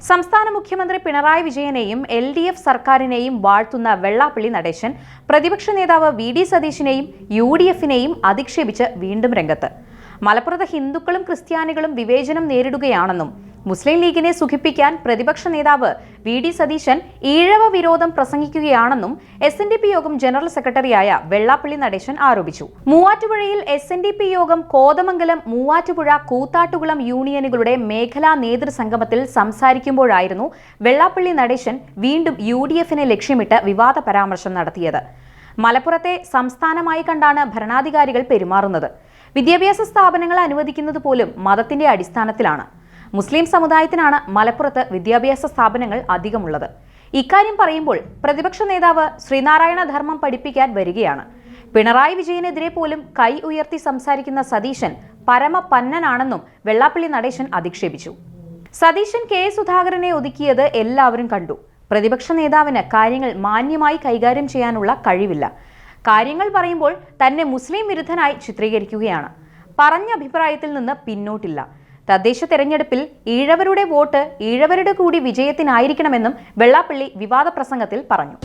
സംസ്ഥാന മുഖ്യമന്ത്രി പിണറായി വിജയനെയും LDF സർക്കാരിനെയും വാഴ്ത്തുന്ന വെള്ളാപ്പള്ളി നടേശൻ പ്രതിപക്ഷ നേതാവ് VD സതീശനെയും UDFനെയും അധിക്ഷേപിച്ച് വീണ്ടും രംഗത്ത്. മലപ്പുറത്ത് ഹിന്ദുക്കളും ക്രിസ്ത്യാനികളും വിവേചനം നേരിടുകയാണെന്നും മുസ്ലിം ലീഗിനെ സുഖിപ്പിക്കാൻ പ്രതിപക്ഷ നേതാവ് VD സതീശൻ ഈഴവ വിരോധം പ്രസംഗിക്കുകയാണെന്നും SNDP യോഗം ജനറൽ സെക്രട്ടറിയായ വെള്ളാപ്പള്ളി നടേശൻ ആരോപിച്ചു. മൂവാറ്റുപുഴയിൽ SNDP യോഗം കോതമംഗലം മൂവാറ്റുപുഴ കൂത്താട്ടുകുളം യൂണിയനുകളുടെ മേഖലാ നേതൃസംഗമത്തിൽ സംസാരിക്കുമ്പോഴായിരുന്നു വെള്ളാപ്പള്ളി നടേശൻ വീണ്ടും UDFനെ ലക്ഷ്യമിട്ട് വിവാദ പരാമർശം നടത്തിയത്. മലപ്പുറത്തെ സംസ്ഥാനമായി കണ്ടാണ് ഭരണാധികാരികൾ പെരുമാറുന്നത്. വിദ്യാഭ്യാസ സ്ഥാപനങ്ങൾ അനുവദിക്കുന്നത് പോലും മതത്തിന്റെ അടിസ്ഥാനത്തിലാണ്. മുസ്ലിം സമുദായത്തിനാണ് മലപ്പുറത്ത് വിദ്യാഭ്യാസ സ്ഥാപനങ്ങൾ അധികമുള്ളത്. ഇക്കാര്യം പറയുമ്പോൾ പ്രതിപക്ഷ നേതാവ് ശ്രീനാരായണ ധർമ്മം പഠിപ്പിക്കാൻ വരികയാണ്. പിണറായി വിജയനെതിരെ പോലും കൈ ഉയർത്തി സംസാരിക്കുന്ന സതീശൻ പരമപന്നനാണെന്നും വെള്ളാപ്പള്ളി നടേശൻ അധിക്ഷേപിച്ചു. സതീശൻ K സുധാകരനെ ഒതുക്കിയത് എല്ലാവരും കണ്ടു. പ്രതിപക്ഷ നേതാവിന് കാര്യങ്ങൾ മാന്യമായി കൈകാര്യം ചെയ്യാനുള്ള കഴിവില്ല. കാര്യങ്ങൾ പറയുമ്പോൾ തന്നെ മുസ്ലിം വിരുദ്ധനായി ചിത്രീകരിക്കുകയാണ്. പറഞ്ഞ അഭിപ്രായത്തിൽ നിന്ന് പിന്നോട്ടില്ല. തദ്ദേശ തെരഞ്ഞെടുപ്പിൽ ഈഴവരുടെ വോട്ട് ഈഴവരുടെ കൂടി വിജയത്തിനായിരിക്കണമെന്നും വെള്ളാപ്പള്ളി വിവാദ പ്രസംഗത്തിൽ പറഞ്ഞു.